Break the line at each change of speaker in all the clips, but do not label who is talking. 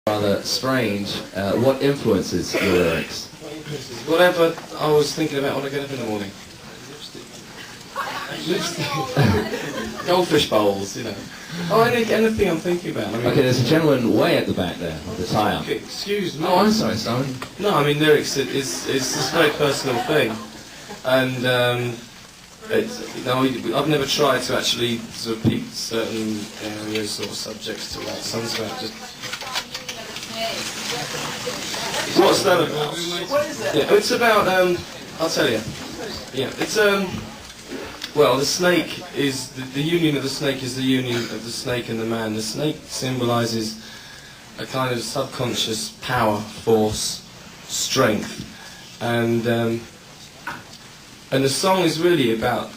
Rather strange. What influences your lyrics?
Whatever I was thinking about when I get up in the morning. Lipstick. Goldfish bowls, you know. Oh, anything I'm thinking about. I mean,
Okay, there's a gentleman way at the back there, with the tie-up.
Excuse me.
Oh, I'm sorry, Simon.
No, I mean lyrics is a very personal thing, and I've never tried to actually sort of pick certain areas or subjects to write songs about. Just what's that about?
What is that?
Yeah, it's about I'll tell you. Yeah, it's well, the snake is the union of the snake is the union of the snake and the man. The snake symbolises a kind of subconscious power, force, strength, and the song is really about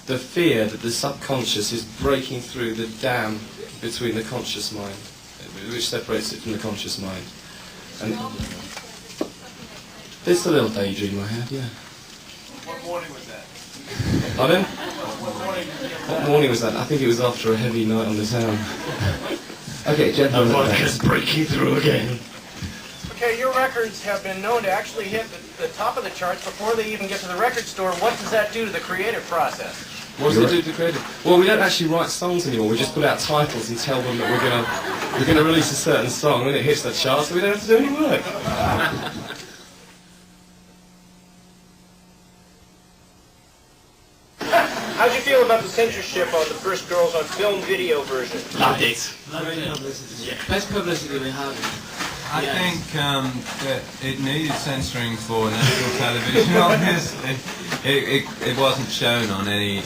the fear that the subconscious is breaking through the dam between the conscious mind, which separates it from the conscious mind. And it's a little daydream I had, yeah.
What morning was that?
Pardon?
What morning?
What morning was that? I think it was after a heavy night on the town.
Okay, gentlemen.
The vodka's breaking through again.
Okay, your records have been known to actually hit the top of the charts before they even get to the record store. What does that do to the creative process?
What does it do to the creative? Well, we don't actually write songs anymore. We just put out titles and tell them that we're gonna release a certain song, and it hits the charts, so we don't have to do any work.
How'd you feel about the censorship on the first Girls on Film video version?
Loved it.
Best publicity we have.
I think that it needed censoring for national television. Obviously, it wasn't shown on any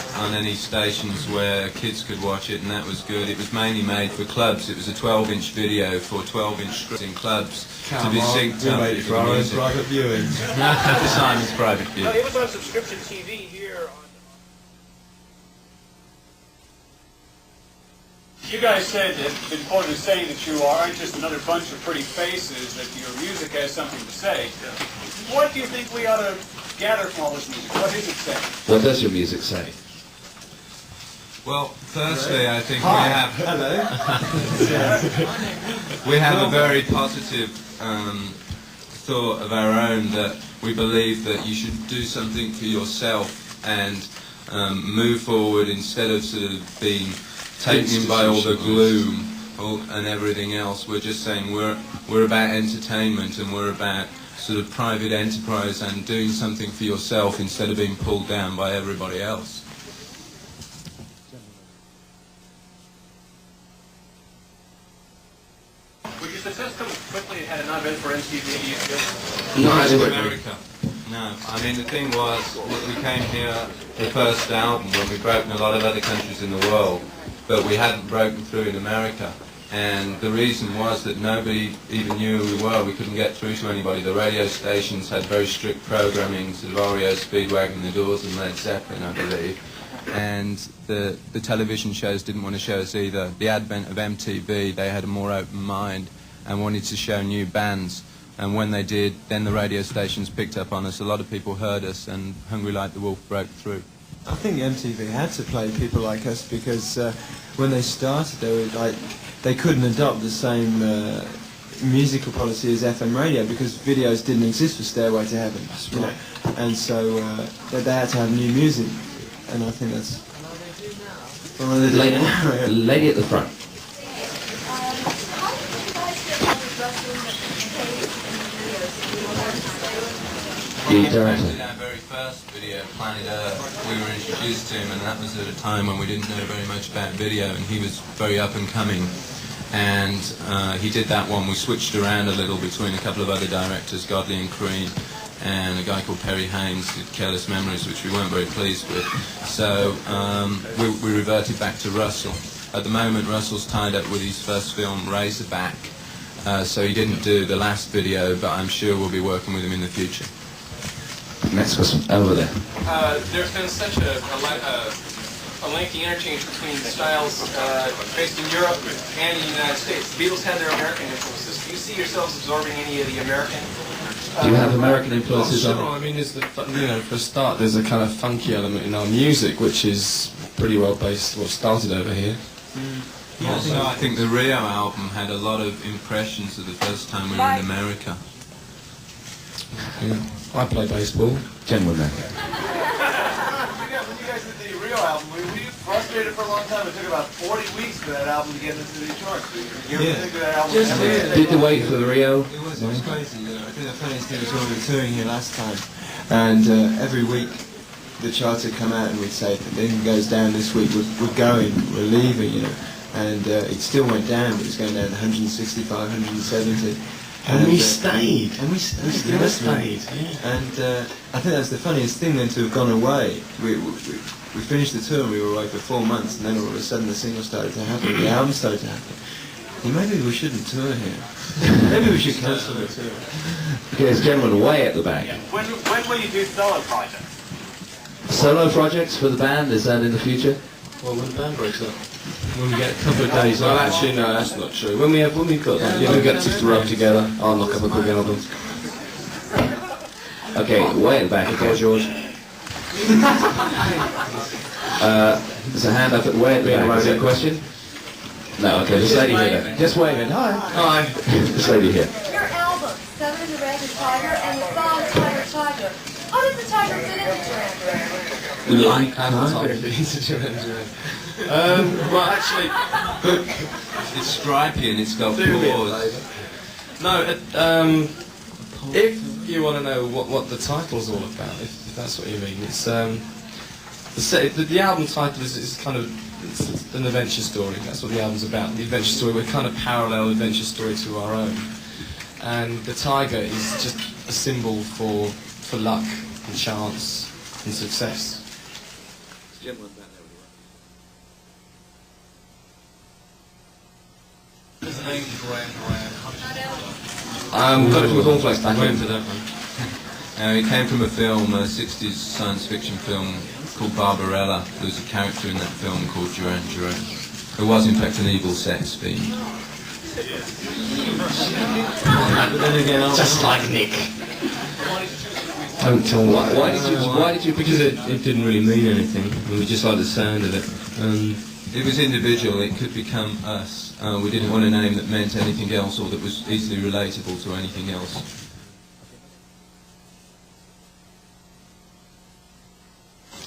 stations where kids could watch it, and that was good. It was mainly made for clubs. It was a 12-inch video for 12-inch scripts in clubs to be synced up. We made it for our own private viewing. For Simon's private viewing.
It was on subscription TV here.
You guys said that it's important to say that you aren't just another bunch of pretty faces, that your music has something to say. What do you think we ought to gather from all this music? What does it say?
What does your music say?
Well, firstly, I think
Hello.
we have a very positive thought of our own, that we believe that you should do something for yourself and move forward instead of sort of being taken in by all the gloom and everything else. We're just saying we're about entertainment, and we're about sort of private enterprise and doing something for yourself instead of being pulled down by everybody else.
Would your success come quickly had it not been for MTV?
No, America. No, I mean the thing was, we came here the first album when we broke in a lot of other countries in the world, but we hadn't broken through in America, and the reason was that nobody even knew who we were. We couldn't get through to anybody. The radio stations had very strict programming, sort of REO, Speedwagon, The Doors and Led Zeppelin, I believe, and the television shows didn't want to show us either. The advent of MTV, they had a more open mind and wanted to show new bands, and when they did, then the radio stations picked up on us. A lot of people heard us, and Hungry Like the Wolf broke through.
I think MTV had to play people like us because when they started, they couldn't adopt the same musical policy as FM radio because videos didn't exist for Stairway to Heaven. That's right. And so they had to have new music, and I think that's one of the
Lady at the front. The director.
In our very first video, Planet Earth, we were introduced to him, and that was at a time when we didn't know very much about video, and he was very up and coming. And he did that one. We switched around a little between a couple of other directors, Godley and Crean, and a guy called Perry Haynes did Careless Memories, which we weren't very pleased with. So we reverted back to Russell. At the moment, Russell's tied up with his first film, Razorback, so he didn't do the last video, but I'm sure we'll be working with him in the future.
Next question, over there.
There's been such a lengthy interchange between styles based in Europe and in the United States. The Beatles had their American influences. Do you see yourselves absorbing any of the American?
Do you have American influences
Sure.
on?
I mean, for a start, there's a kind of funky element in our music, which is pretty well based, started over here.
Also, I think the Rio album had a lot of impressions of the first time we were in America.
I play baseball.
Gentlemen,
When you guys did the Rio album, were you frustrated for a long time? It took about 40 weeks for that album to get into the charts. You ever think that album
did the wait for the Rio?
It was crazy. You know, I think the funniest thing was when we were touring here last time, and every week the charts would come out and we'd say, if the thing goes down this week, we're going, we're leaving, you know. And it still went down, but it was going down 165, 170.
And we stayed.
And we still stayed.
Yeah.
And I think that's the funniest thing then to have gone away. We finished the tour and we were away for 4 months, and then all of a sudden the single started to happen, the album started to happen. Well, maybe we shouldn't tour here. Maybe we should cancel the tour.
Okay, there's a gentleman way at the back.
When will you do solo projects?
Solo projects for the band, is that in the future?
Well, when the band breaks up. When we get a couple of days. Well, actually, no, that's not true. When we've got, we get to rub together, I'll knock up a quick album.
Okay, way at the back. Okay, George. There's a hand up at way at the back. Is there a question? No, okay, this lady here then. Just waving. Hi.
Hi.
This lady here.
Your album, Seven in the Red Tiger, and the song Tiger Tiger. How does the tiger fit into Duran Duran?
Like well, actually,
It's stripy and it's got paws.
no. If you want to know what the title's all about, if that's what you mean, it's the album title is kind of it's an adventure story. That's what the album's about. The adventure story. We're kind of parallel adventure story to our own, and the tiger is just a symbol for luck and chance and success.
What's the name Duran Duran?
Got it from the cornflakes back in.
It came from a film, a 60s science fiction film called Barbarella. There was a character in that film called Duran Duran, who was in fact an evil sex fiend.
But then again, just like Nick.
Don't tell me. Why did you?
Because it didn't really mean anything. We just liked the sound of it.
It was individual, it could become us. We didn't want a name that meant anything else or that was easily relatable to anything else.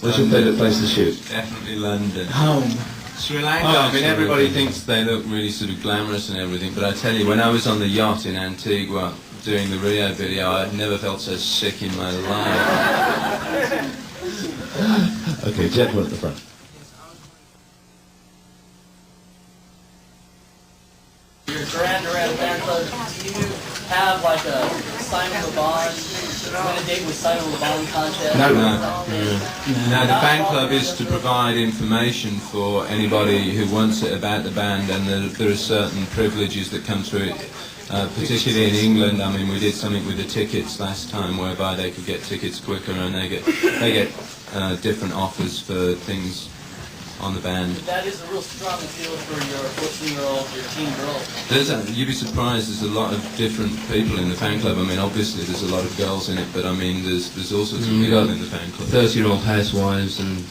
What's your favourite place to shoot?
Definitely London.
Home.
Sri Lanka, I mean everybody thinks they look really sort of glamorous and everything, but I tell you, when I was on the yacht in Antigua doing the Rio video, I'd never felt so sick in my life.
Okay, gentleman at the front.
Your Duran Duran fan club, do you have like a Simon Le Bon, win a date with Simon Le Bon contest?
No, the fan club is to provide information for anybody who wants it about the band, and there are certain privileges that come through it, particularly in England. I mean, we did something with the tickets last time whereby they could get tickets quicker, and they get different offers for things on the band.
That is a real strong appeal for your 14-year-old, your teen girls.
You'd be surprised, there's a lot of different people in the fan club. I mean, obviously there's a lot of girls in it, but I mean, there's all sorts of people in the fan club.
30-year-old housewives and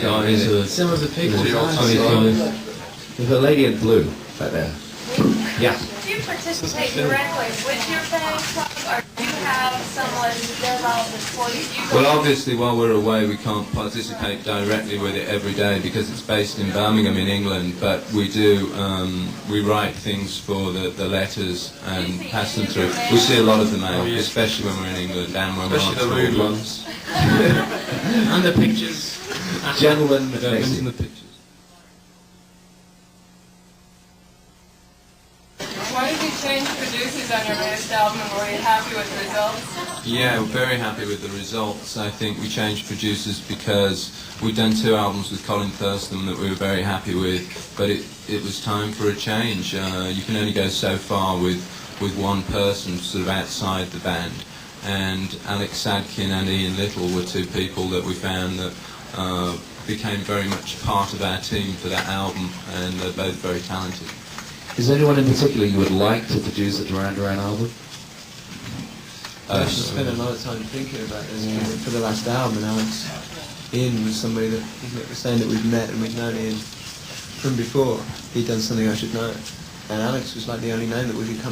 guys who are
Some of the people.
25.
There's a lady in blue back there. Yeah.
Do you participate directly with your fan club, or do you have someone who does all this for you?
Well, obviously, while we're away, we can't participate directly with it every day because it's based in Birmingham in England, but we do, we write things for the letters and pass them through. We see a lot of the mail, especially when we're in England and when we're on
Especially the rude
tour.
ones. And the pictures.
Gentleman
Don't
next to
mention
you.
the pictures.
Why did you change producers on your latest album, and were you happy with the results?
Yeah, we're very happy with the results. I think we changed producers because we'd done 2 albums with Colin Thurston that we were very happy with, but it was time for a change. You can only go so far with one person sort of outside the band, and Alex Sadkin and Ian Little were 2 people that we found that became very much part of our team for that album, and they're both very talented.
Is there anyone in particular you would like to produce a Duran Duran album?
I actually spent a lot of time thinking about this for the last album, and Ian was somebody that was saying that we've met and we've known Ian from before, he'd done Something I Should Know. And Alex was like the only name that we could come up